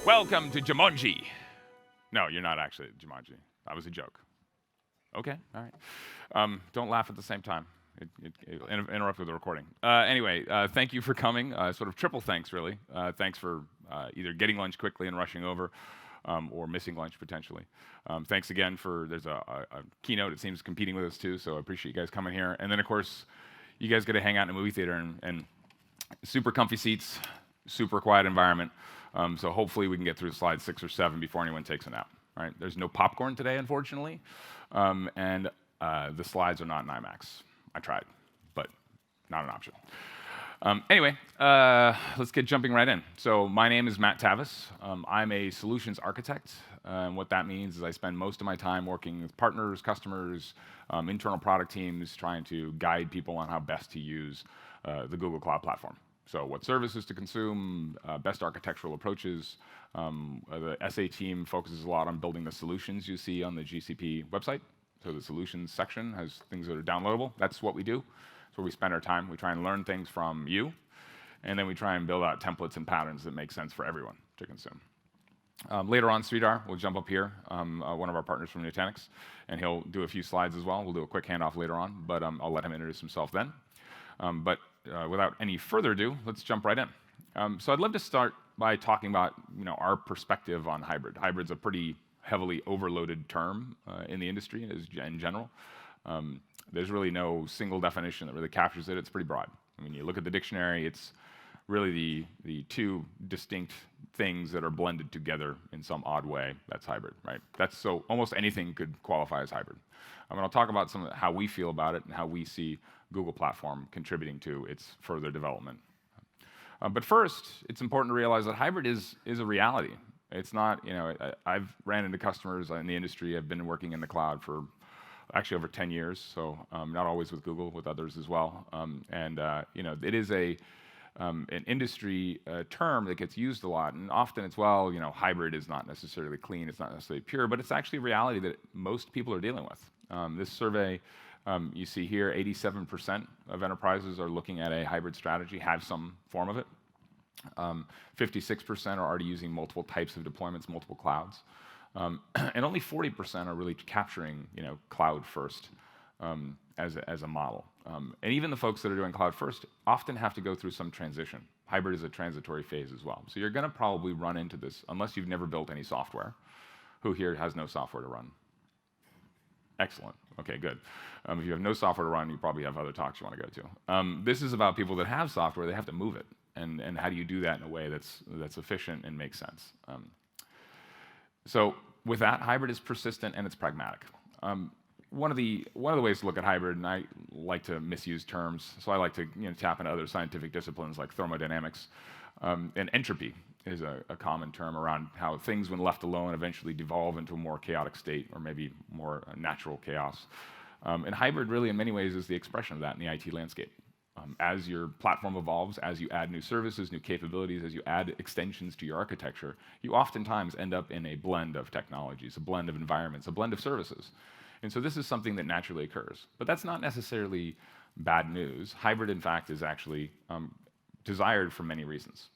Welcome to Jumanji. No, you're not actually at Jumanji. That was a joke. Okay, all right. Don't laugh at the same time. It interrupt with the recording. Anyway, thank you for coming. Sort of triple thanks, really. Thanks for either getting lunch quickly and rushing over, or missing lunch potentially. Thanks again for, there's a keynote, it seems, competing with us too, so I appreciate you guys coming here. And then, of course, you guys get to hang out in a movie theater and super comfy seats, super quiet environment. So hopefully we can get through slide 6 or 7 before anyone takes a nap. Right? There's no popcorn today, unfortunately, and the slides are not in IMAX. I tried, but not an option. Anyway, let's get jumping right in. So my name is Matt Tavis. I'm a solutions architect. And what that means is I spend most of my time working with partners, customers, internal product teams, trying to guide people on how best to use the Google Cloud Platform. So what services to consume, best architectural approaches. The SA team focuses a lot on building the solutions you see on the GCP website. So the solutions section has things that are downloadable. That's what we do. That's where we spend our time. We try and learn things from you, and then we try and build out templates and patterns that make sense for everyone to consume. Later on, Sridhar will jump up here, one of our partners from Nutanix, and he'll do a few slides as well. We'll do a quick handoff later on, but I'll let him introduce himself then. Without any further ado, let's jump right in. So I'd love to start by talking about our perspective on hybrid. Hybrid's a pretty heavily overloaded term in the industry in general. There's really no single definition that really captures it. It's pretty broad. I mean, you look at the dictionary, it's really the two distinct things that are blended together in some odd way. That's hybrid, right? So almost anything could qualify as hybrid. I'll talk about how we feel about it and how we see Google Platform contributing to its further development. But first, it's important to realize that hybrid is a reality. It's not, I've ran into customers in the industry. I've been working in the cloud for actually over 10 years, so not always with Google, with others as well. It is an industry term that gets used a lot, and often it's, hybrid is not necessarily clean, it's not necessarily pure, but it's actually a reality that most people are dealing with. This survey you see here, 87% of enterprises are looking at a hybrid strategy, have some form of it. 56% are already using multiple types of deployments, multiple clouds. And only 40% are really capturing cloud first as a model. And even the folks that are doing cloud first often have to go through some transition. Hybrid is a transitory phase as well. So you're going to probably run into this unless you've never built any software. Who here has no software to run? Excellent. Okay, good. If you have no software to run, you probably have other talks you want to go to. This is about people that have software, they have to move it. And how do you do that in a way that's efficient and makes sense? So with that, hybrid is persistent and it's pragmatic. One of the ways to look at hybrid, and I like to misuse terms, so I like to tap into other scientific disciplines like thermodynamics, and entropy is a common term around how things, when left alone, eventually devolve into a more chaotic state or maybe more natural chaos. And hybrid really, in many ways, is the expression of that in the IT landscape. As your platform evolves, as you add new services, new capabilities, as you add extensions to your architecture, you oftentimes end up in a blend of technologies, a blend of environments, a blend of services. And so this is something that naturally occurs. But that's not necessarily bad news. Hybrid, in fact, is actually desired for many reasons.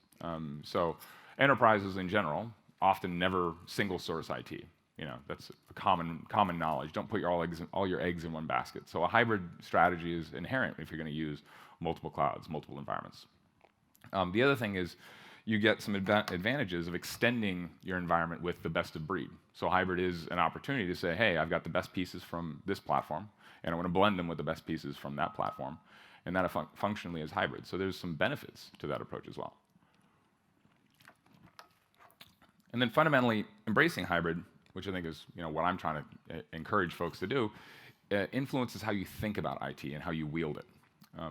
So enterprises in general often never single source IT. That's a common knowledge. Don't put all your eggs in one basket. So a hybrid strategy is inherent if you're going to use multiple clouds, multiple environments. The other thing is you get some advantages of extending your environment with the best of breed. So hybrid is an opportunity to say, hey, I've got the best pieces from this platform, and I want to blend them with the best pieces from that platform, and that functionally is hybrid. So there's some benefits to that approach as well. And then fundamentally, embracing hybrid, which I think is what I'm trying to encourage folks to do, influences how you think about IT and how you wield it.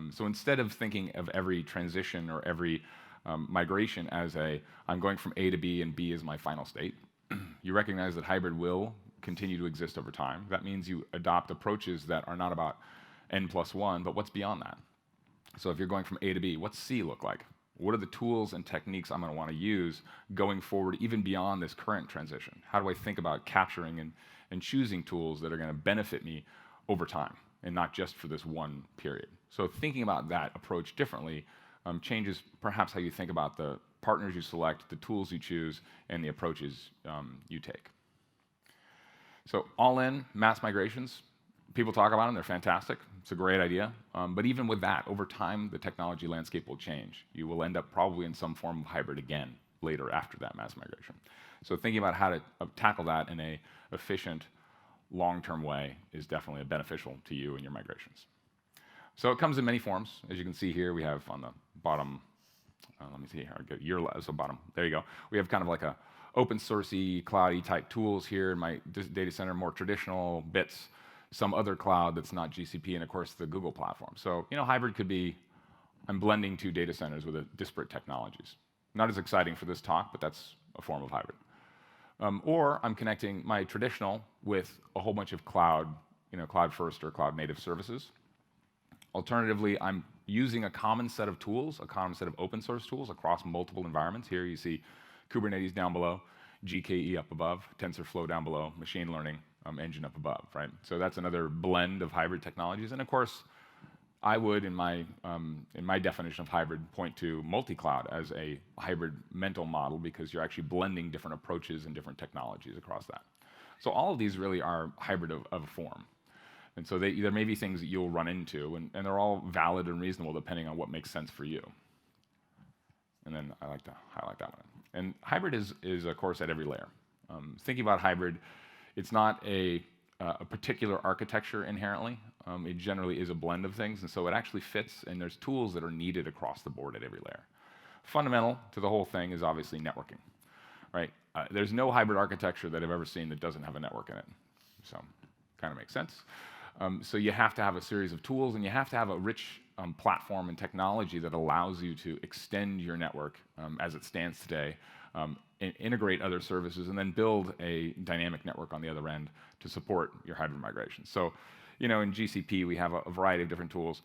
So instead of thinking of every transition or every migration as I'm going from A to B and B is my final state, you recognize that hybrid will continue to exist over time. That means you adopt approaches that are not about N+1, but what's beyond that. So if you're going from A to B, what's C look like? What are the tools and techniques I'm going to want to use going forward, even beyond this current transition? How do I think about capturing and choosing tools that are going to benefit me over time and not just for this one period? So thinking about that approach differently changes perhaps how you think about the partners you select, the tools you choose, and the approaches you take. So all in, mass migrations, people talk about them, they're fantastic. It's a great idea. But even with that, over time, the technology landscape will change. You will end up probably in some form of hybrid again later after that mass migration. So thinking about how to tackle that in a efficient, long-term way is definitely beneficial to you and your migrations. So it comes in many forms. As you can see here, we have on the bottom, let me see here, I'll get your so bottom, there you go. We have kind of like a open sourcey, cloudy type tools here in my data center, more traditional bits, some other cloud that's not GCP, and of course the Google platform. So, hybrid could be, I'm blending two data centers with disparate technologies. Not as exciting for this talk, but that's a form of hybrid. Or I'm connecting my traditional with a whole bunch of cloud, cloud first or cloud native services. Alternatively, I'm using a common set of tools, a common set of open source tools across multiple environments. Here you see Kubernetes down below, GKE up above, TensorFlow down below, machine learning engine up above, right? So that's another blend of hybrid technologies. And of course, I would, in my definition of hybrid, point to multi-cloud as a hybrid mental model because you're actually blending different approaches and different technologies across that. So all of these really are hybrid of a form. And so there may be things that you'll run into, and they're all valid and reasonable depending on what makes sense for you. And then I like to highlight that one. And hybrid is of course, at every layer. Thinking about hybrid, it's not a particular architecture inherently. It generally is a blend of things, and so it actually fits, and there's tools that are needed across the board at every layer. Fundamental to the whole thing is obviously networking, right? There's no hybrid architecture that I've ever seen that doesn't have a network in it. So kind of makes sense. So you have to have a series of tools, and you have to have a rich platform and technology that allows you to extend your network as it stands today, integrate other services, and then build a dynamic network on the other end to support your hybrid migration. So, in GCP, we have a variety of different tools,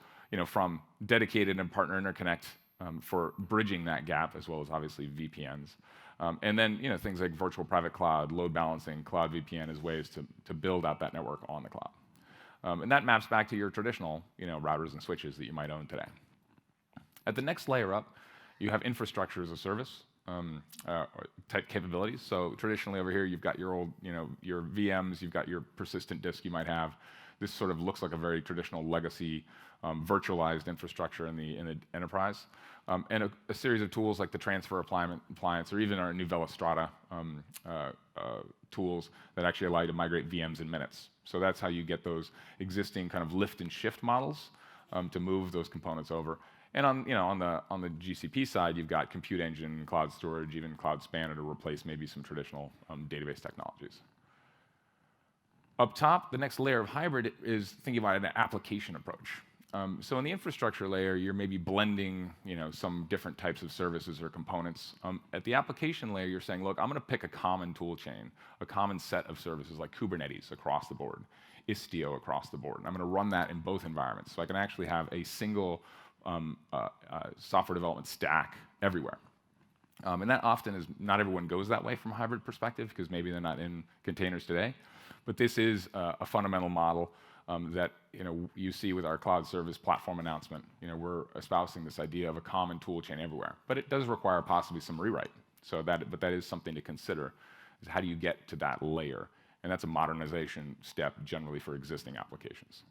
from dedicated and partner interconnect for bridging that gap, as well as obviously VPNs. And then, things like virtual private cloud, load balancing, cloud VPN as ways to build out that network on the cloud. And that maps back to your traditional, routers and switches that you might own today. At the next layer up, you have infrastructure as a service type capabilities. So traditionally over here, you've got your old, your VMs, you've got your persistent disk you might have. This sort of looks like a very traditional legacy virtualized infrastructure in the enterprise. And a series of tools like the transfer appliance or even our Nuvella Strata tools that actually allow you to migrate VMs in minutes. So that's how you get those existing kind of lift and shift models to move those components over. And on the GCP side, you've got compute engine, cloud storage, even cloud spanner to replace maybe some traditional database technologies. Up top, the next layer of hybrid is thinking about an application approach. So in the infrastructure layer, you're maybe blending, some different types of services or components. At the application layer, you're saying, look, I'm going to pick a common tool chain, a common set of services like Kubernetes across the board, Istio across the board. And I'm going to run that in both environments, so I can actually have a single software development stack everywhere. And that often is not everyone goes that way from a hybrid perspective because maybe they're not in containers today. But this is a fundamental model that you see with our cloud service platform announcement. We're espousing this idea of a common tool chain everywhere, but it does require possibly some rewrite. But that is something to consider: is how do you get to that layer? And that's a modernization step generally for existing applications.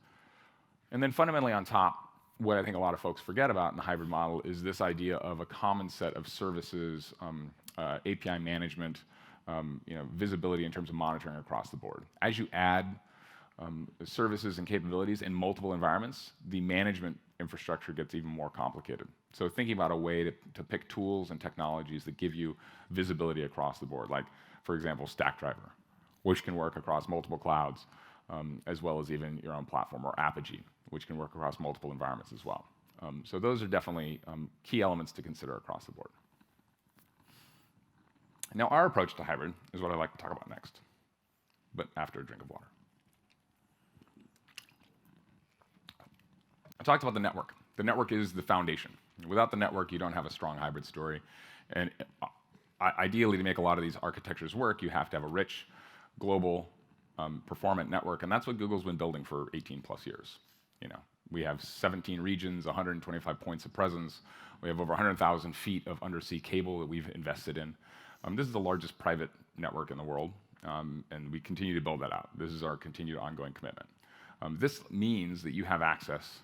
And then fundamentally on top, what I think a lot of folks forget about in the hybrid model is this idea of a common set of services, API management, visibility in terms of monitoring across the board. As you add services and capabilities in multiple environments, the management infrastructure gets even more complicated. So thinking about a way to pick tools and technologies that give you visibility across the board, like, for example, Stackdriver, which can work across multiple clouds, as well as even your own platform, or Apogee, which can work across multiple environments as well. So those are definitely key elements to consider across the board. Now, our approach to hybrid is what I'd like to talk about next, but after a drink of water. I talked about the network. The network is the foundation. Without the network, you don't have a strong hybrid story. And ideally, to make a lot of these architectures work, you have to have a rich, global, performant network. And that's what Google's been building for 18 plus years. We have 17 regions, 125 points of presence. We have over 100,000 feet of undersea cable that we've invested in. This is the largest private network in the world, and we continue to build that out. This is our continued ongoing commitment. This means that you have access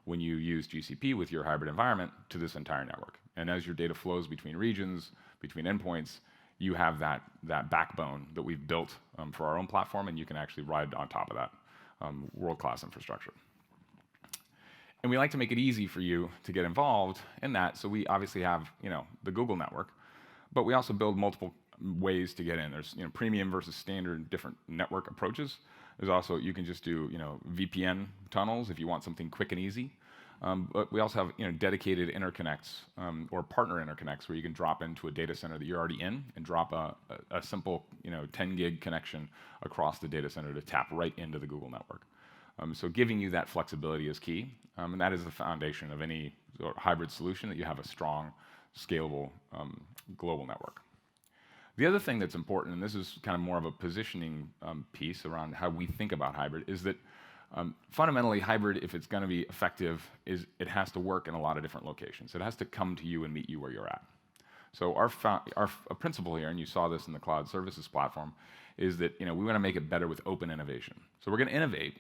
when you use GCP with your hybrid environment to this entire network. And as your data flows between regions, between endpoints, you have that backbone that we've built for our own platform, and you can actually ride on top of that world-class infrastructure. And we like to make it easy for you to get involved in that, so we obviously have the Google network, but we also build multiple ways to get in. There's premium versus standard different network approaches. There's also, you can just do VPN tunnels if you want something quick and easy. But we also have dedicated interconnects or partner interconnects where you can drop into a data center that you're already in and drop a simple 10 gig connection across the data center to tap right into the Google network. So giving you that flexibility is key, and that is the foundation of any sort of hybrid solution, that you have a strong, scalable global network. The other thing that's important, and this is kind of more of a positioning piece around how we think about hybrid, is that fundamentally hybrid, if it's going to be effective, it has to work in a lot of different locations. It has to come to you and meet you where you're at. So our principle here, and you saw this in the cloud services platform, is that we want to make it better with open innovation. So we're going to innovate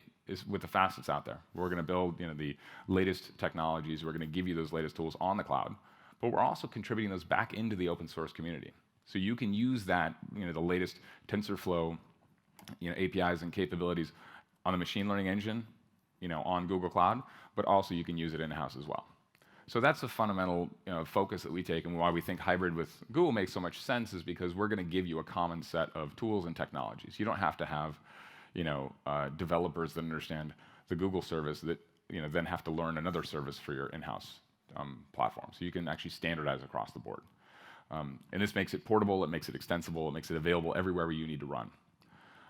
with the fastest out there. We're going to build the latest technologies. We're going to give you those latest tools on the cloud, but we're also contributing those back into the open source community. So you can use that, the latest TensorFlow, APIs and capabilities on the machine learning engine, on Google Cloud, but also you can use it in-house as well. So that's a fundamental focus that we take, and why we think hybrid with Google makes so much sense is because we're going to give you a common set of tools and technologies. You don't have to have developers that understand the Google service that then have to learn another service for your in-house platform. So you can actually standardize across the board. And this makes it portable, it makes it extensible, it makes it available everywhere where you need to run.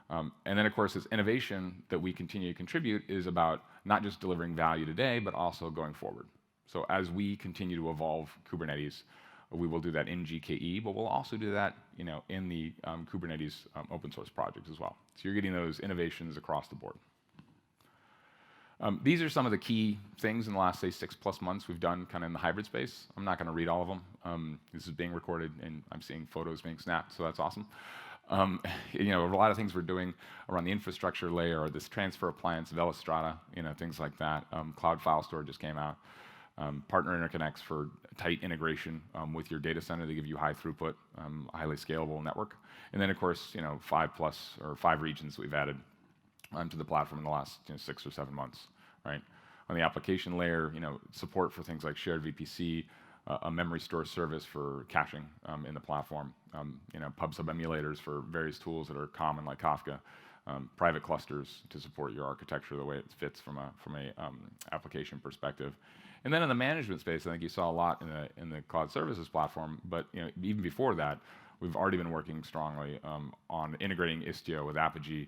And then, of course, this innovation that we continue to contribute is about not just delivering value today, but also going forward. So as we continue to evolve Kubernetes, we will do that in GKE, but we'll also do that in the Kubernetes open source projects as well. So you're getting those innovations across the board. These are some of the key things in the last, say, 6+ months we've done kind of in the hybrid space. I'm not going to read all of them. This is being recorded, and I'm seeing photos being snapped, so that's awesome. A lot of things we're doing around the infrastructure layer, or this transfer appliance, Velastrata, things like that. Cloud file store just came out. Partner interconnects for tight integration with your data center to give you high throughput, highly scalable network. And then, of course, 5 regions we've added onto the platform in the last 6 or 7 months, right? On the application layer, support for things like shared VPC, a memory store service for caching in the platform, pub/sub emulators for various tools that are common like Kafka, private clusters to support your architecture the way it fits from a application perspective. And then in the management space, I think you saw a lot in the cloud services platform, but even before that, we've already been working strongly on integrating Istio with Apigee,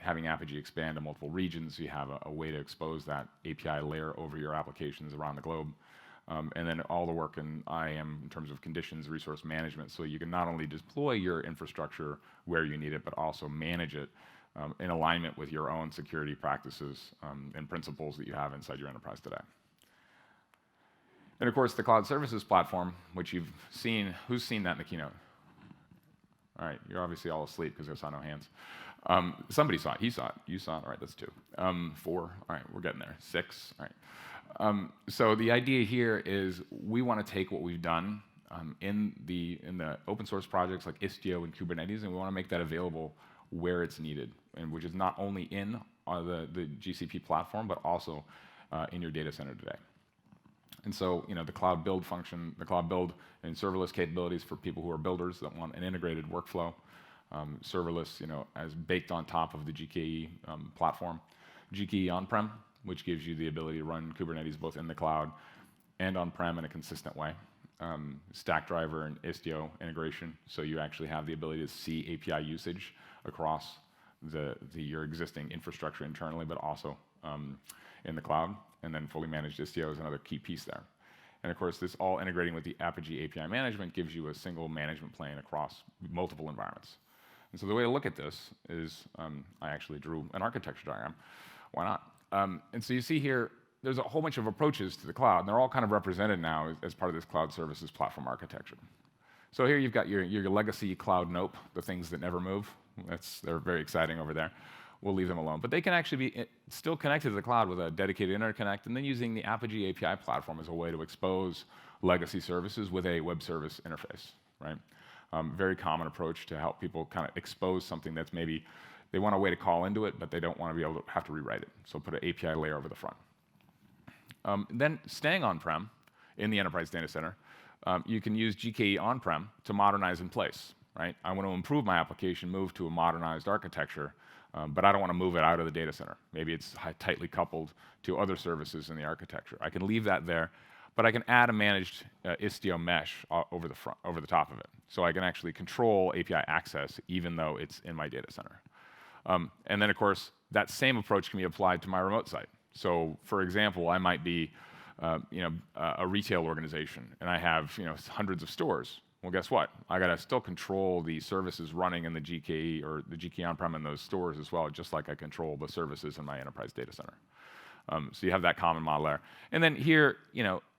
having Apigee expand to multiple regions, so you have a way to expose that API layer over your applications around the globe. And then all the work in IAM in terms of conditions, resource management, so you can not only deploy your infrastructure where you need it, but also manage it in alignment with your own security practices and principles that you have inside your enterprise today. And of course, the cloud services platform, which you've seen. Who's seen that in the keynote? All right, you're obviously all asleep because I saw no hands. Somebody saw it. He saw it. You saw it. All right, that's 2. 4. All right, we're getting there. 6. All right. So the idea here is we want to take what we've done in the open source projects like Istio and Kubernetes, and we want to make that available where it's needed, and which is not only in the GCP platform, but also in your data center today. And so, the cloud build function, the cloud build and serverless capabilities for people who are builders that want an integrated workflow. Serverless, as baked on top of the GKE platform. GKE on-prem, which gives you the ability to run Kubernetes both in the cloud and on-prem in a consistent way. Stackdriver and Istio integration, so you actually have the ability to see API usage across your existing infrastructure internally, but also in the cloud. And then fully managed Istio is another key piece there. And of course, this all integrating with the Apigee API management gives you a single management plane across multiple environments. And so the way to look at this is, I actually drew an architecture diagram. Why not? And so you see here, there's a whole bunch of approaches to the cloud, and they're all kind of represented now as part of this cloud services platform architecture. So here you've got your legacy cloud nope, the things that never move. They're very exciting over there. We'll leave them alone. But they can actually be still connected to the cloud with a dedicated interconnect, and then using the Apogee API platform as a way to expose legacy services with a web service interface, right? Very common approach to help people kind of expose something that's maybe they want a way to call into it, but they don't want to be able to have to rewrite it. So put an API layer over the front. Then staying on-prem in the enterprise data center, you can use GKE on-prem to modernize in place, right? I want to improve my application, move to a modernized architecture, but I don't want to move it out of the data center. Maybe it's tightly coupled to other services in the architecture. I can leave that there, but I can add a managed Istio mesh over the top of it. So I can actually control API access even though it's in my data center. And then, of course, that same approach can be applied to my remote site. So, for example, I might be a retail organization, and I have hundreds of stores. Well, guess what? I got to still control the services running in the GKE or the GKE on-prem in those stores as well, just like I control the services in my enterprise data center. So you have that common model there. And then here,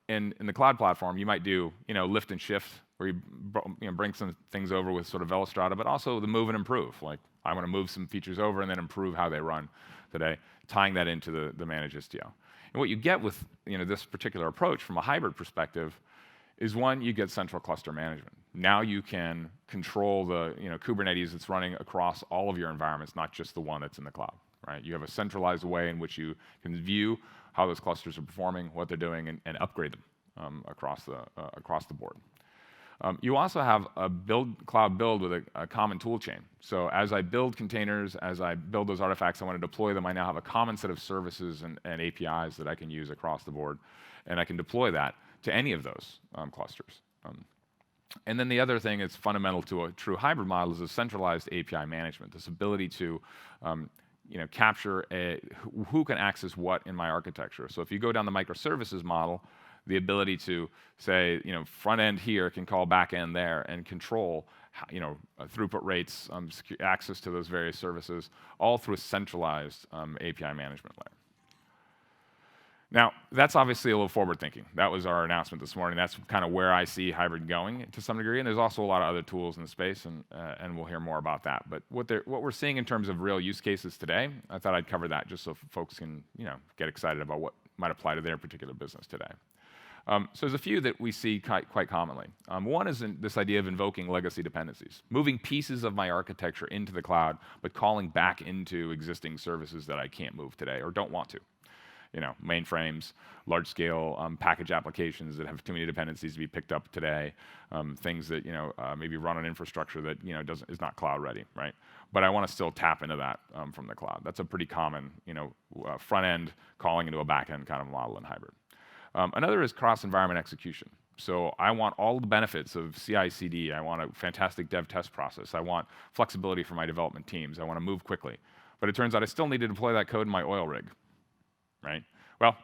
in the cloud platform, you might do lift and shift, where you bring some things over with sort of Velostrada, but also the move and improve. Like I want to move some features over and then improve how they run today, tying that into the managed Istio. And what you get with this particular approach from a hybrid perspective is, one, you get central cluster management. Now you can control the Kubernetes that's running across all of your environments, not just the one that's in the cloud. Right? You have a centralized way in which you can view how those clusters are performing, what they're doing, and upgrade them across the board. You also have a cloud build with a common tool chain. So as I build containers, as I build those artifacts, I want to deploy them, I now have a common set of services and APIs that I can use across the board, and I can deploy that to any of those clusters. And then the other thing that's fundamental to a true hybrid model is a centralized API management, this ability to capture who can access what in my architecture. So if you go down the microservices model, the ability to say, front end here can call back end there and control, throughput rates, access to those various services, all through a centralized API management layer. Now, that's obviously a little forward thinking. That was our announcement this morning. That's kind of where I see hybrid going to some degree. And there's also a lot of other tools in the space, and we'll hear more about that. But what we're seeing in terms of real use cases today, I thought I'd cover that just so folks can get excited about what might apply to their particular business today. So there's a few that we see quite commonly. One is this idea of invoking legacy dependencies, moving pieces of my architecture into the cloud, but calling back into existing services that I can't move today or don't want to. Mainframes, large-scale package applications that have too many dependencies to be picked up today, things that maybe run on infrastructure that is not cloud ready, right? But I want to still tap into that from the cloud. That's a pretty common front end calling into a back end kind of model in hybrid. Another is cross-environment execution. So I want all the benefits of CI/CD. I want a fantastic dev test process. I want flexibility for my development teams. I want to move quickly. But it turns out I still need to deploy that code in my oil rig. Right? Well,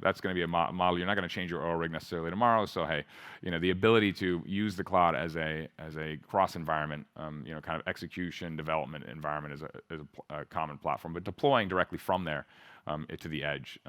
that's going to be a model. You're not going to change your oil rig necessarily tomorrow. So hey, the ability to use the cloud as a cross environment, kind of execution development environment is a common platform. But deploying directly from there to the edge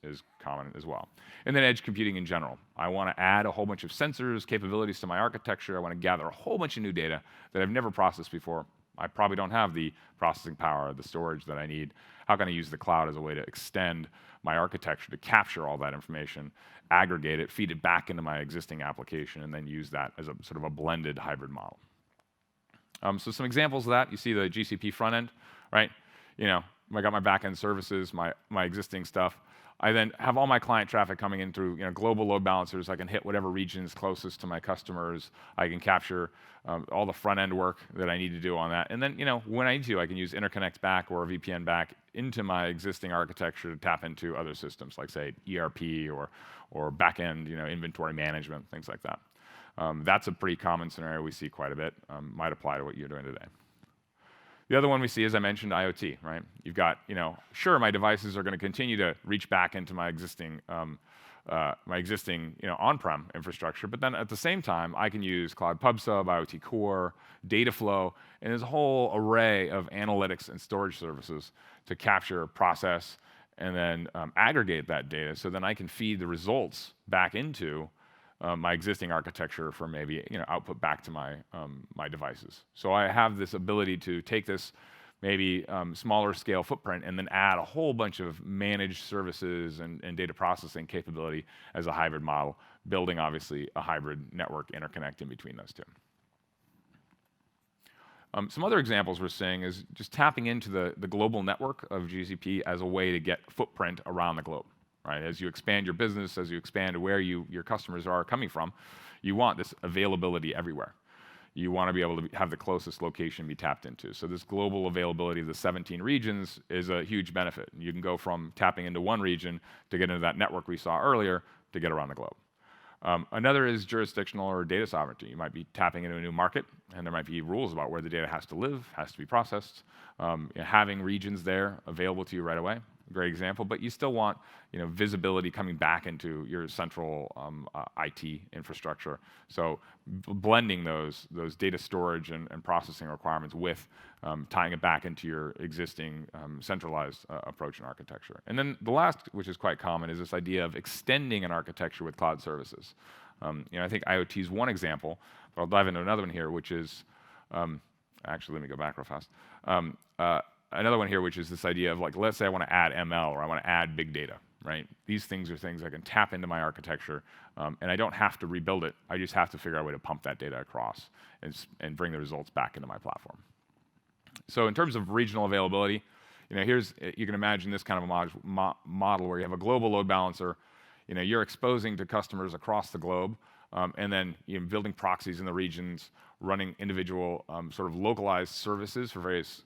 is common as well. And then edge computing in general. I want to add a whole bunch of sensors, capabilities to my architecture. I want to gather a whole bunch of new data that I've never processed before. I probably don't have the processing power, the storage that I need. How can I use the cloud as a way to extend my architecture to capture all that information, aggregate it, feed it back into my existing application, and then use that as a sort of a blended hybrid model? So some examples of that, you see the GCP front end, right? I got my back-end services, my existing stuff. I then have all my client traffic coming in through global load balancers. I can hit whatever region is closest to my customers. I can capture all the front-end work that I need to do on that. And then when I need to, I can use interconnect back or a VPN back into my existing architecture to tap into other systems like, say, ERP or back-end inventory management, things like that. That's a pretty common scenario we see quite a bit. Might apply to what you're doing today. The other one we see, as I mentioned, IoT, right? You've got, sure, my devices are going to continue to reach back into my existing on-prem infrastructure, but then at the same time, I can use Cloud PubSub, IoT Core, Dataflow, and there's a whole array of analytics and storage services to capture, process, and then aggregate that data so then I can feed the results back into my existing architecture for maybe output back to my my devices. So I have this ability to take this maybe smaller scale footprint and then add a whole bunch of managed services and data processing capability as a hybrid model, building obviously a hybrid network interconnect in between those two. Some other examples we're seeing is just tapping into the global network of GCP as a way to get footprint around the globe. Right? As you expand your business, as you expand where your customers are coming from, you want this availability everywhere. You want to be able to have the closest location be tapped into. So this global availability of the 17 regions is a huge benefit. You can go from tapping into one region to get into that network we saw earlier to get around the globe. Another is jurisdictional or data sovereignty. You might be tapping into a new market, and there might be rules about where the data has to live, has to be processed. Having regions there available to you right away, great example. But you still want visibility coming back into your central IT infrastructure. So blending those data storage and processing requirements with tying it back into your existing centralized approach and architecture. And then the last, which is quite common, is this idea of extending an architecture with cloud services. I think IoT is one example, but I'll dive into another one here, which is actually, let me go back real fast. Another one here, which is this idea of like, let's say I want to add ML or I want to add big data, right? These things are things I can tap into my architecture, and I don't have to rebuild it. I just have to figure out a way to pump that data across and bring the results back into my platform. So in terms of regional availability, you can imagine this kind of a model where you have a global load balancer. You're exposing to customers across the globe, and then building proxies in the regions, running individual sort of localized services for various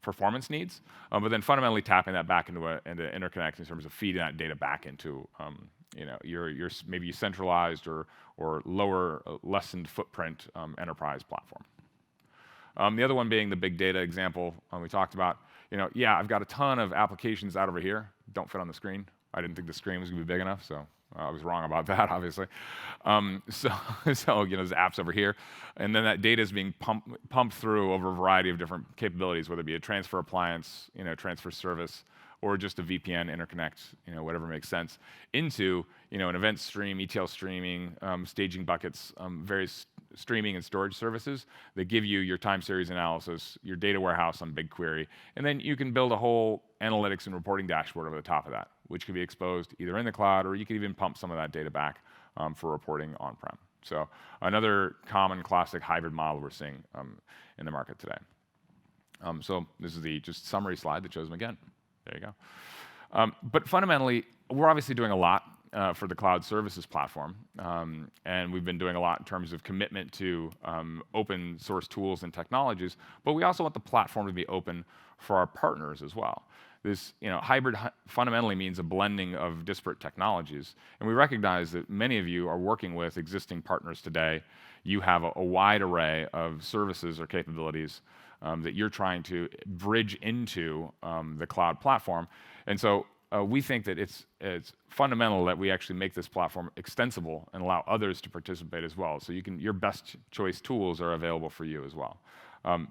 performance needs, but then fundamentally tapping that back into interconnect in terms of feeding that data back into your maybe centralized or lower lessened footprint enterprise platform. The other one being the big data example we talked about. I've got a ton of applications out over here, don't fit on the screen. I didn't think the screen was going to be big enough, so I was wrong about that, obviously. So there's apps over here, and then that data is being pumped through over a variety of different capabilities, whether it be a transfer appliance, transfer service, or just a VPN interconnect, whatever makes sense, into an event stream, ETL streaming, staging buckets, various streaming and storage services that give you your time series analysis, your data warehouse on BigQuery, and then you can build a whole analytics and reporting dashboard over the top of that, which can be exposed either in the cloud or you can even pump some of that data back for reporting on-prem. So another common classic hybrid model we're seeing in the market today. So this is the just summary slide that shows them again. There you go. But fundamentally, we're obviously doing a lot for the cloud services platform, and we've been doing a lot in terms of commitment to open source tools and technologies, but we also want the platform to be open for our partners as well. This hybrid fundamentally means a blending of disparate technologies, and we recognize that many of you are working with existing partners today. You have a wide array of services or capabilities that you're trying to bridge into the cloud platform, and so we think that it's fundamental that we actually make this platform extensible and allow others to participate as well. So your best choice tools are available for you as well.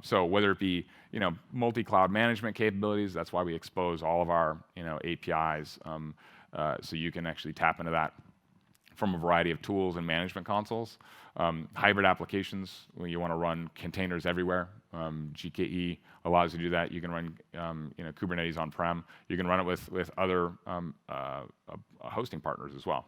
So whether it be multi-cloud management capabilities, that's why we expose all of our APIs, so you can actually tap into that from a variety of tools and management consoles. Hybrid applications, when you want to run containers everywhere, GKE allows you to do that. You can run Kubernetes on-prem. You can run it with other hosting partners as well.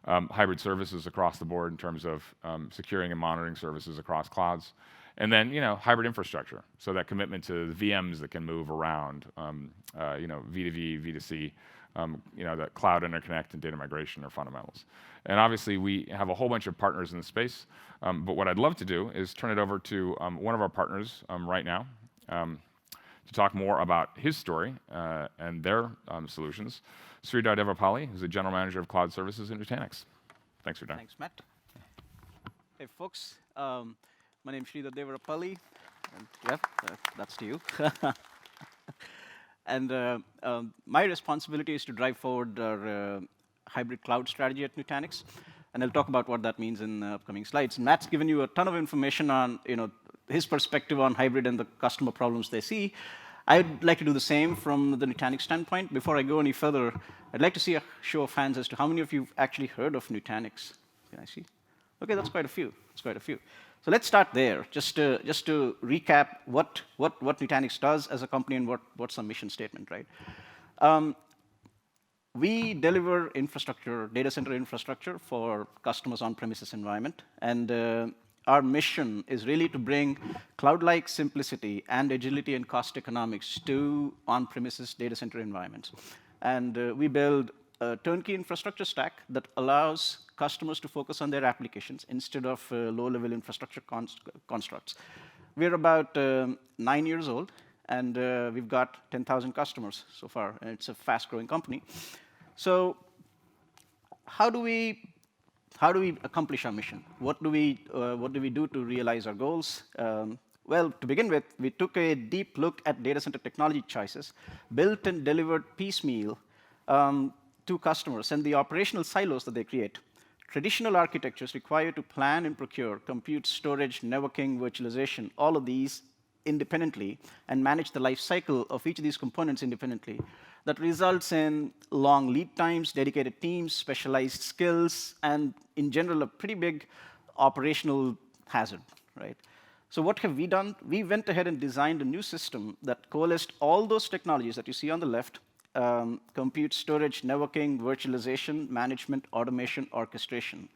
Hybrid services across the board in terms of securing and monitoring services across clouds. And then, hybrid infrastructure, so that commitment to the VMs that can move around, V2V, V2C, the cloud interconnect and data migration are fundamentals. And obviously, we have a whole bunch of partners in the space, but what I'd love to do is turn it over to one of our partners right now to talk more about his story and their solutions. Sridhar Devapalli, who's the General Manager of Cloud Services at Nutanix. Thanks, Sridhar. Thanks, Matt. Hey, folks. My name is Sridhar Devapalli, and that's to you. And my responsibility is to drive forward our hybrid cloud strategy at Nutanix, and I'll talk about what that means in upcoming slides. And Matt's given you a ton of information on his perspective on hybrid and the customer problems they see. I'd like to do the same from the Nutanix standpoint. Before I go any further, I'd like to see a show of hands as to how many of you have actually heard of Nutanix. Can I see? OK, that's quite a few. That's quite a few. So let's start there, just to recap what Nutanix does as a company and what's our mission statement, right? We deliver infrastructure, data center infrastructure for customers' on-premises environment. And our mission is really to bring cloud-like simplicity and agility and cost economics to on-premises data center environments. And we build a turnkey infrastructure stack that allows customers to focus on their applications instead of low-level infrastructure constructs. We're about 9 years old, and we've got 10,000 customers so far. And it's a fast-growing company. So how do we accomplish our mission? What do we do to realize our goals? Well, to begin with, we took a deep look at data center technology choices, built and delivered piecemeal to customers and the operational silos that they create. Traditional architectures require to plan and procure compute, storage, networking, virtualization, all of these independently, and manage the life cycle of each of these components independently. That results in long lead times, dedicated teams, specialized skills, and in general, a pretty big operational hazard, right? So what have we done? We went ahead and designed a new system that coalesced all those technologies that you see on the left, compute, storage, networking, virtualization, management, automation, orchestration,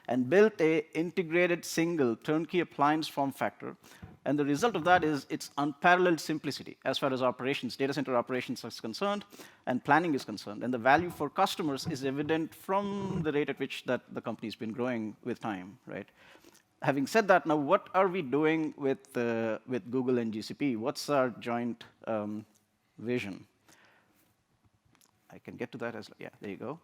and built a integrated single turnkey appliance form factor. And the result of that is its unparalleled simplicity as far as operations, data center operations is concerned, and planning is concerned. And the value for customers is evident from the rate at which that the company's been growing with time, right? Having said that, now what are we doing with Google and GCP? What's our joint vision? I can get to that as, yeah, there you go.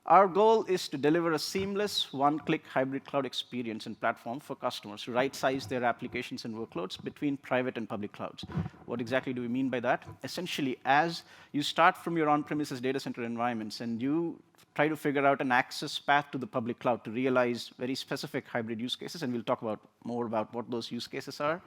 Our goal is to deliver a seamless one-click hybrid cloud experience and platform for customers to right-size their applications and workloads between private and public clouds. What exactly do we mean by that? Essentially, as you start from your on-premises data center environments and you try to figure out an access path to the public cloud to realize very specific hybrid use cases, and we'll talk more about what those use cases are,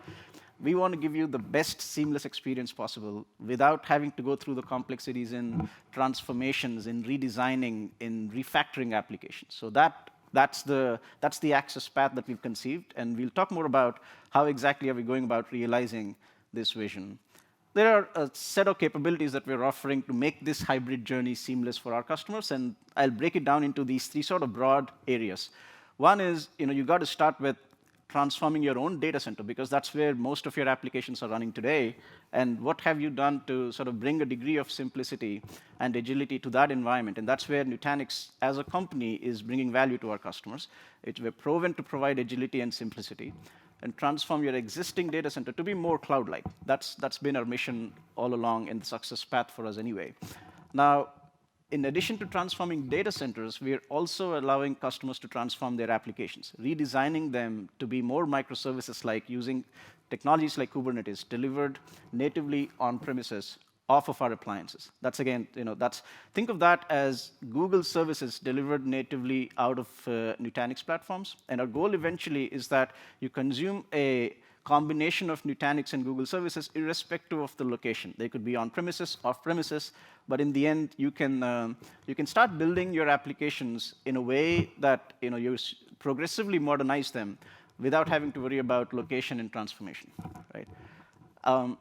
we want to give you the best seamless experience possible without having to go through the complexities in transformations, in redesigning, in refactoring applications. So that's the access path that we've conceived, and we'll talk more about how exactly are we going about realizing this vision. There are a set of capabilities that we're offering to make this hybrid journey seamless for our customers, and I'll break it down into these three sort of broad areas. One is, you've got to start with transforming your own data center, because that's where most of your applications are running today. And what have you done to sort of bring a degree of simplicity and agility to that environment? And that's where Nutanix, as a company, is bringing value to our customers. We're proven to provide agility and simplicity and transform your existing data center to be more cloud-like. That's been our mission all along and the success path for us anyway. Now, in addition to transforming data centers, we are also allowing customers to transform their applications, redesigning them to be more microservices-like, using technologies like Kubernetes delivered natively on premises off of our appliances. That's again, think of that as Google services delivered natively out of Nutanix platforms. And our goal eventually is that you consume a combination of Nutanix and Google services irrespective of the location. They could be on premises, off premises, but in the end, you can start building your applications in a way that you progressively modernize them without having to worry about location and transformation, right?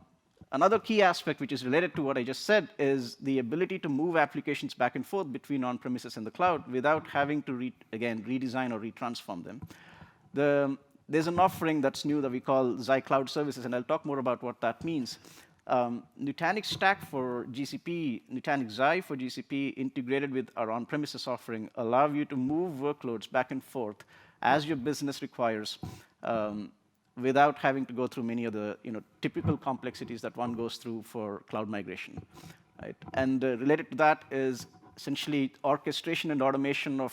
Another key aspect, which is related to what I just said, is the ability to move applications back and forth between on-premises and the cloud without having to, redesign or retransform them. There's an offering that's new that we call Xi Cloud Services, and I'll talk more about what that means. Nutanix Stack for GCP, Nutanix Xi for GCP, integrated with our on-premises offering, allow you to move workloads back and forth as your business requires, without having to go through many of the typical complexities that one goes through for cloud migration, right? And related to that is essentially orchestration and automation of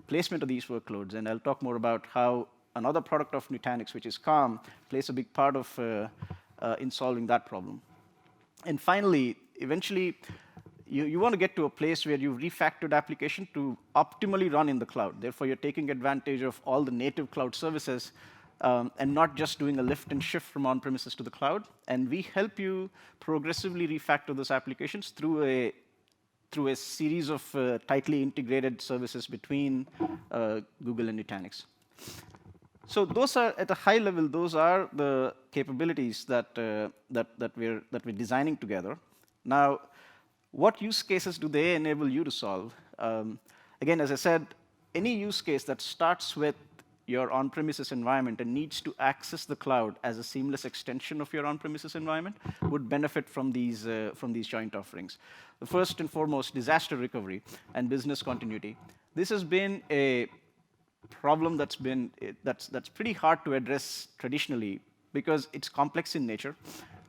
placement of these workloads. And I'll talk more about how another product of Nutanix, which is Calm, plays a big part of in solving that problem. And finally, eventually, you want to get to a place where you've refactored application to optimally run in the cloud. Therefore, you're taking advantage of all the native cloud services and not just doing a lift and shift from on-premises to the cloud. And we help you progressively refactor those applications through a series of tightly integrated services between Google and Nutanix. So those are, at a high level, those are the capabilities that we're designing together. Now, what use cases do they enable you to solve? Again, as I said, any use case that starts with your on-premises environment and needs to access the cloud as a seamless extension of your on-premises environment would benefit from these joint offerings. The first and foremost, disaster recovery and business continuity. This has been a problem that's pretty hard to address traditionally because it's complex in nature.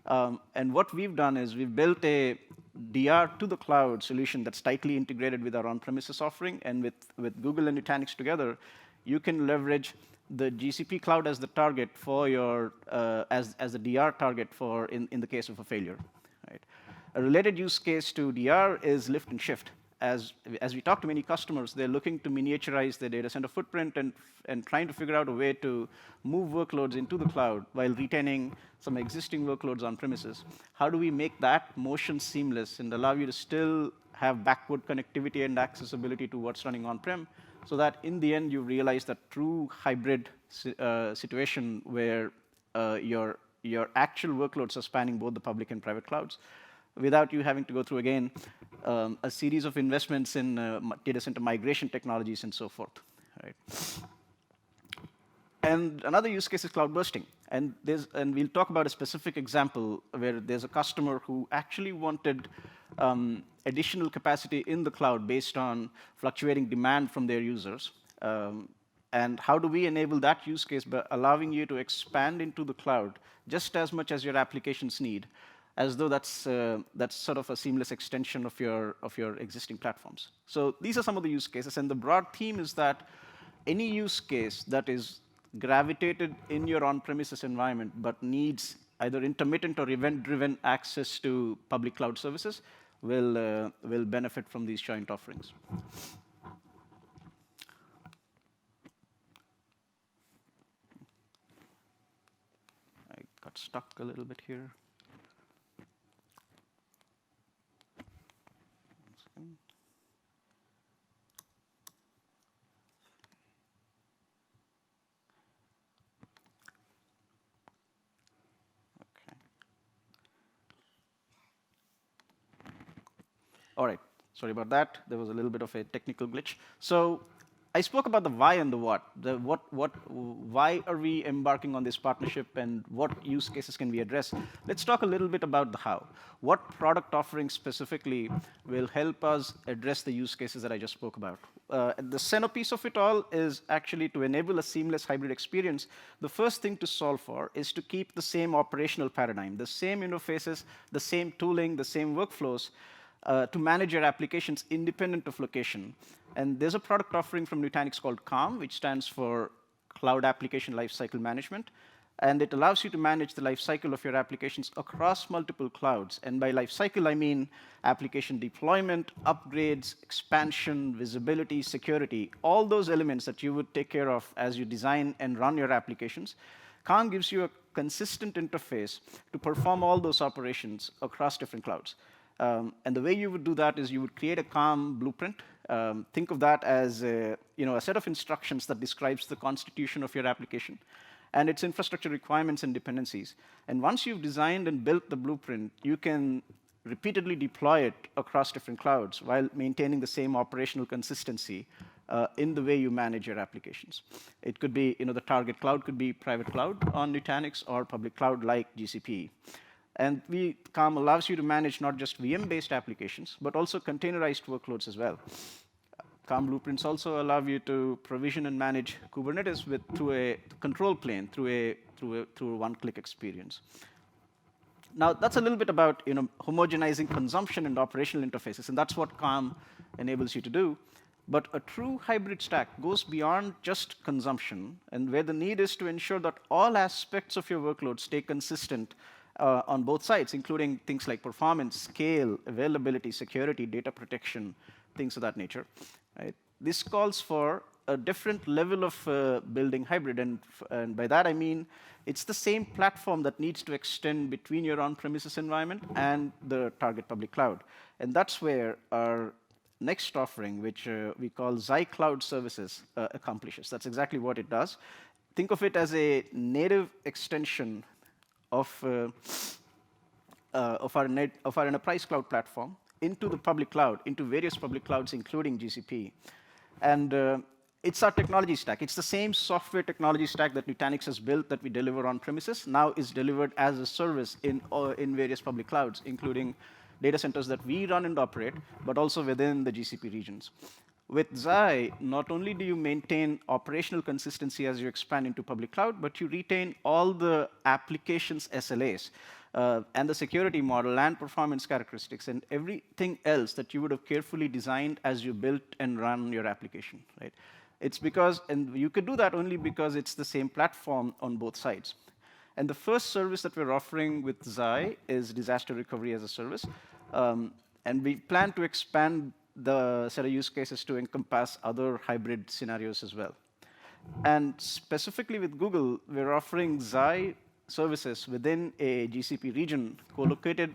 And what we've done is we've built a DR to the cloud solution that's tightly integrated with our on-premises offering, and with Google and Nutanix together, you can leverage the GCP cloud as the target for your as the DR target for in the case of a failure. Right? A related use case to DR is lift and shift. As we talk to many customers, they're looking to miniaturize their data center footprint and trying to figure out a way to move workloads into the cloud while retaining some existing workloads on premises. How do we make that motion seamless and allow you to still have backward connectivity and accessibility to what's running on-prem, so that in the end you realize that true hybrid situation where your actual workloads are spanning both the public and private clouds, without you having to go through, again, a series of investments in data center migration technologies and so forth. Right? And another use case is cloud bursting. And we'll talk about a specific example where there's a customer who actually wanted additional capacity in the cloud based on fluctuating demand from their users. And how do we enable that use case by allowing you to expand into the cloud just as much as your applications need, as though that's sort of a seamless extension of your existing platforms. So these are some of the use cases, and the broad theme is that any use case that is gravitated in your on-premises environment but needs either intermittent or event-driven access to public cloud services will benefit from these joint offerings. I got stuck a little bit here. All right, sorry about that. There was a little bit of a technical glitch. So I spoke about the why and the what. Why are we embarking on this partnership, and what use cases can we address? Let's talk a little bit about the how. What product offerings specifically will help us address the use cases that I just spoke about? The centerpiece of it all is actually to enable a seamless hybrid experience. The first thing to solve for is to keep the same operational paradigm, the same interfaces, the same tooling, the same workflows, to manage your applications independent of location. And there's a product offering from Nutanix called Calm, which stands for Cloud Application Lifecycle Management. And it allows you to manage the lifecycle of your applications across multiple clouds. And by lifecycle, I mean application deployment, upgrades, expansion, visibility, security, all those elements that you would take care of as you design and run your applications. Calm gives you a consistent interface to perform all those operations across different clouds. And the way you would do that is you would create a Calm blueprint. Think of that as a set of instructions that describes the constitution of your application and its infrastructure requirements and dependencies. And once you've designed and built the blueprint, you can repeatedly deploy it across different clouds while maintaining the same operational consistency in the way you manage your applications. It could be, the target cloud could be private cloud on Nutanix or public cloud like GCP. And Calm allows you to manage not just VM-based applications, but also containerized workloads as well. Calm blueprints also allow you to provision and manage Kubernetes through a control plane, through a one-click experience. Now, that's a little bit about homogenizing consumption and operational interfaces, and that's what Calm enables you to do. But a true hybrid stack goes beyond just consumption, and where the need is to ensure that all aspects of your workload stay consistent on both sides, including things like performance, scale, availability, security, data protection, things of that nature. Right? This calls for a different level of building hybrid, and by that I mean it's the same platform that needs to extend between your on-premises environment and the target public cloud. And that's where our next offering, which we call Xi Cloud Services, accomplishes. That's exactly what it does. Think of it as a native extension of our enterprise cloud platform into the public cloud, into various public clouds, including GCP. And it's our technology stack. It's the same software technology stack that Nutanix has built that we deliver on premises, now is delivered as a service in various public clouds, including data centers that we run and operate, but also within the GCP regions. With Xi, not only do you maintain operational consistency as you expand into public cloud, but you retain all the applications SLAs and the security model and performance characteristics and everything else that you would have carefully designed as you built and run your application, right? It's because, and you could do that only because it's the same platform on both sides. And the first service that we're offering with Xi is disaster recovery as a service. And we plan to expand the set of use cases to encompass other hybrid scenarios as well. And specifically with Google, we're offering Xi services within a GCP region co-located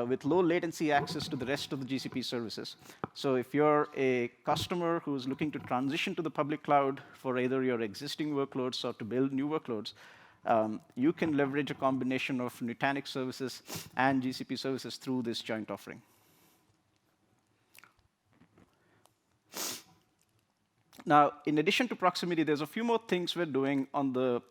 with low latency access to the rest of the GCP services. So if you're a customer who's looking to transition to the public cloud for either your existing workloads or to build new workloads, you can leverage a combination of Nutanix services and GCP services through this joint offering. Now, in addition to proximity, there's a few more things we're doing on the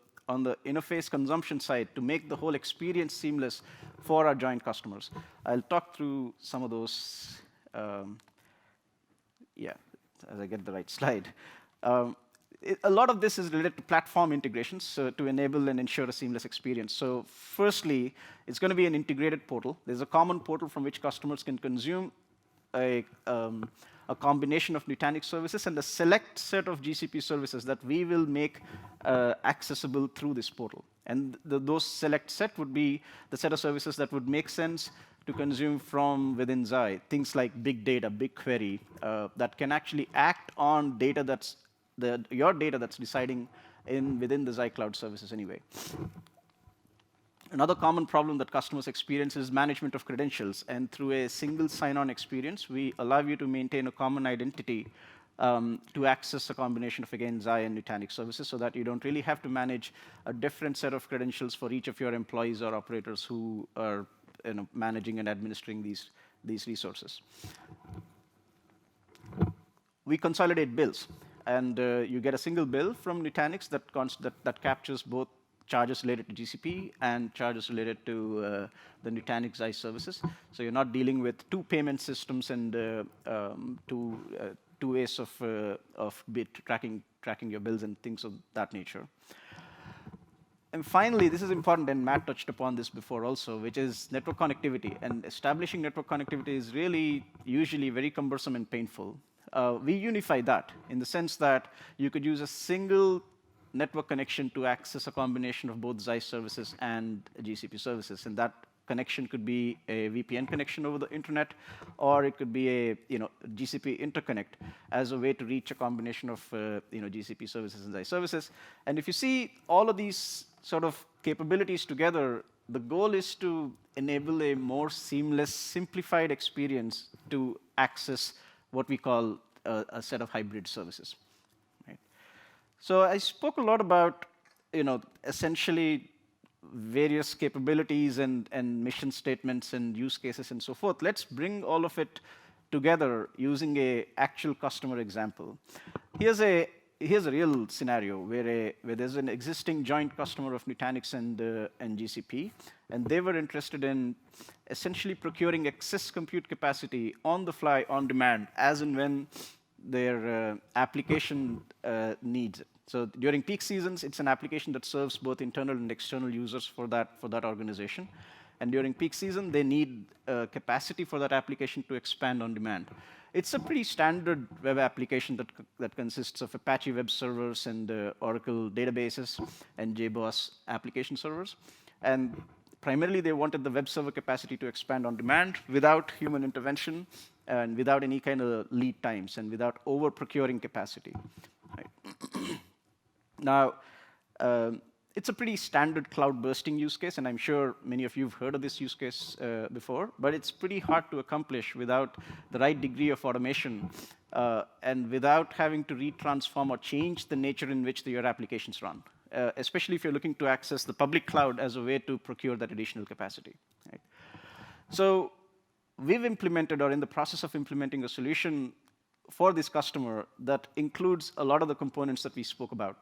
interface consumption side to make the whole experience seamless for our joint customers. I'll talk through some of those, as I get the right slide. A lot of this is related to platform integrations to enable and ensure a seamless experience. So firstly, it's going to be an integrated portal. There's a common portal from which customers can consume a combination of Nutanix services and a select set of GCP services that we will make accessible through this portal. And those select set would be the set of services that would make sense to consume from within Xi. Things like big data, BigQuery, that can actually act on data that's your data that's residing within the Xi Cloud services anyway. Another common problem that customers experience is management of credentials. And through a single sign-on experience, we allow you to maintain a common identity to access a combination of, again, Xi and Nutanix services so that you don't really have to manage a different set of credentials for each of your employees or operators who are managing and administering these resources. We consolidate bills. And you get a single bill from Nutanix that captures both charges related to GCP and charges related to the Nutanix Xi services. So you're not dealing with two payment systems and two ways of tracking your bills and things of that nature. And finally, this is important, and Matt touched upon this before also, which is network connectivity. And establishing network connectivity is really usually very cumbersome and painful. We unify that in the sense that you could use a single network connection to access a combination of both Xi services and GCP services. And that connection could be a VPN connection over the internet, or it could be a GCP interconnect as a way to reach a combination of GCP services and Xi services. And if you see all of these sort of capabilities together, the goal is to enable a more seamless, simplified experience to access what we call a set of hybrid services. Right? So I spoke a lot about, essentially various capabilities and mission statements and use cases and so forth. Let's bring all of it together using an actual customer example. Here's a real scenario where there's an existing joint customer of Nutanix and GCP, and they were interested in essentially procuring excess compute capacity on the fly, on demand, as and when their application needs it. So during peak seasons, it's an application that serves both internal and external users for that organization. And during peak season, they need capacity for that application to expand on demand. It's a pretty standard web application that consists of Apache web servers and Oracle databases and JBoss application servers. And primarily, they wanted the web server capacity to expand on demand without human intervention and without any kind of lead times and without over-procuring capacity. Right? Now, it's a pretty standard cloud bursting use case, and I'm sure many of you have heard of this use case before, but it's pretty hard to accomplish without the right degree of automation and without having to retransform or change the nature in which your applications run, especially if you're looking to access the public cloud as a way to procure that additional capacity. Right? So we've implemented, or in the process of implementing, a solution for this customer that includes a lot of the components that we spoke about.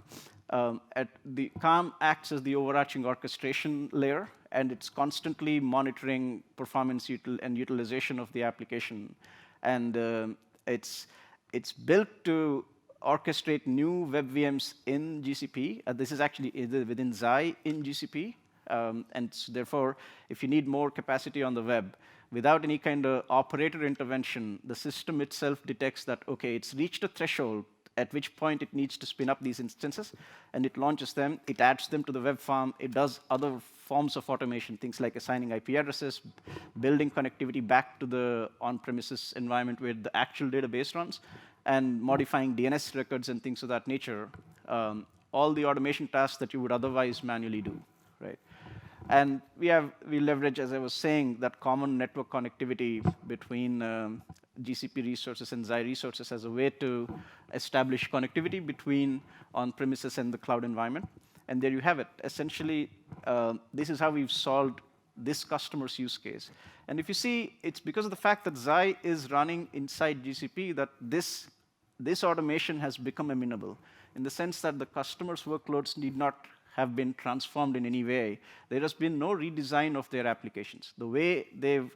The Calm acts as the overarching orchestration layer, and it's constantly monitoring performance and utilization of the application. And it's built to orchestrate new web VMs in GCP. This is actually within Xi in GCP. And therefore, if you need more capacity on the web, without any kind of operator intervention, the system itself detects that, OK, it's reached a threshold at which point it needs to spin up these instances, and it launches them. It adds them to the web farm. It does other forms of automation, things like assigning IP addresses, building connectivity back to the on-premises environment where the actual database runs, and modifying DNS records and things of that nature. All the automation tasks that you would otherwise manually do, right? And we leverage, as I was saying, that common network connectivity between GCP resources and Xi resources as a way to establish connectivity between on-premises and the cloud environment. And there you have it. Essentially, this is how we've solved this customer's use case. And if you see, it's because of the fact that Xi is running inside GCP that this automation has become amenable, in the sense that the customer's workloads need not have been transformed in any way. There has been no redesign of their applications. The way they've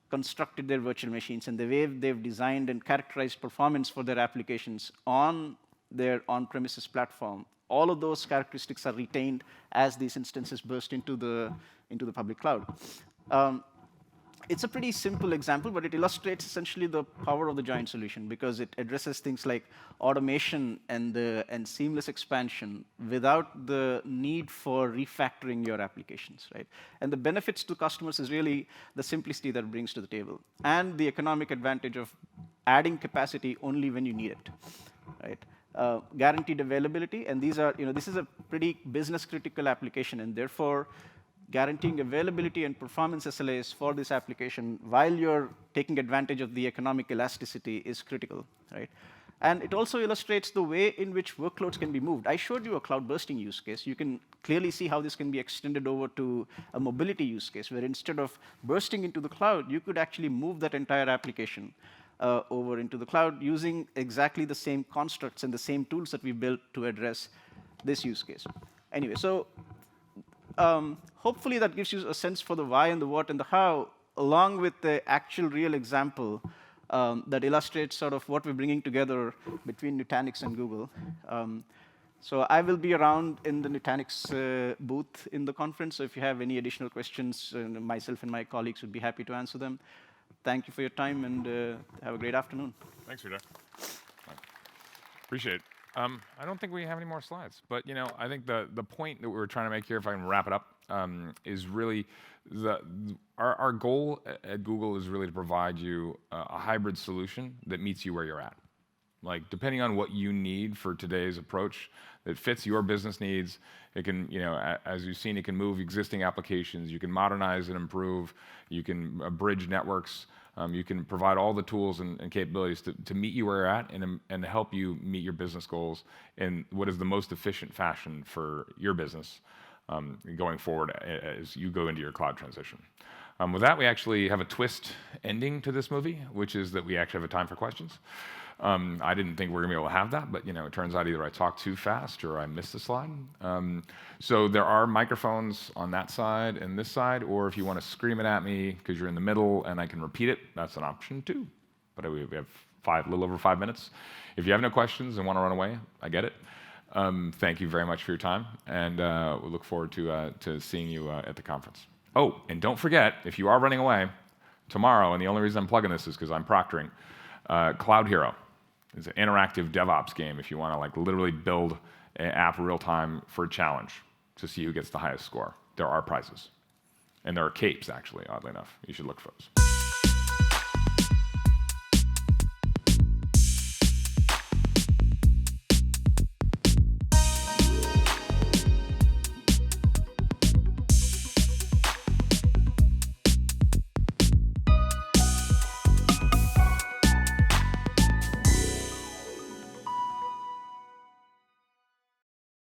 constructed their virtual machines and the way they've designed and characterized performance for their applications on their on-premises platform, all of those characteristics are retained as these instances burst into the public cloud. It's a pretty simple example, but it illustrates essentially the power of the joint solution, because it addresses things like automation and seamless expansion without the need for refactoring your applications, right? And the benefits to customers is really the simplicity that it brings to the table, and the economic advantage of adding capacity only when you need it, right? Guaranteed availability, and this is a pretty business-critical application, and therefore, guaranteeing availability and performance SLAs for this application while you're taking advantage of the economic elasticity is critical, right? And it also illustrates the way in which workloads can be moved. I showed you a cloud bursting use case. You can clearly see how this can be extended over to a mobility use case, where instead of bursting into the cloud, you could actually move that entire application over into the cloud using exactly the same constructs and the same tools that we built to address this use case. Anyway, so hopefully that gives you a sense for the why and the what and the how, along with the actual real example that illustrates sort of what we're bringing together between Nutanix and Google. So I will be around in the Nutanix booth in the conference, so if you have any additional questions, myself and my colleagues would be happy to answer them. Thank you for your time, and have a great afternoon. Thanks, Rita. Appreciate it. I don't think we have any more slides, but I think the point that we were trying to make here, if I can wrap it up, is really our goal at Google is really to provide you a hybrid solution that meets you where you're at. Like, depending on what you need for today's approach that fits your business needs, it can, as you've seen, it can move existing applications, you can modernize and improve, you can bridge networks, you can provide all the tools and capabilities to meet you where you're at and help you meet your business goals in what is the most efficient fashion for your business going forward as you go into your cloud transition. With that, we actually have a twist ending to this movie, which is that we actually have a time for questions. I didn't think we were going to be able to have that, but it turns out either I talked too fast or I missed a slide. So there are microphones on that side and this side, or if you want to scream it at me because you're in the middle and I can repeat it, that's an option too. But we have a little over 5 minutes. If you have no questions and want to run away, I get it. Thank you very much for your time, and we look forward to seeing you at the conference. Oh, and don't forget, if you are running away, tomorrow, and the only reason I'm plugging this is because I'm proctoring, Cloud Hero. It's an interactive DevOps game if you want to literally build an app real time for a challenge to see who gets the highest score. There are prizes. And there are capes, actually, oddly enough. You should look for those.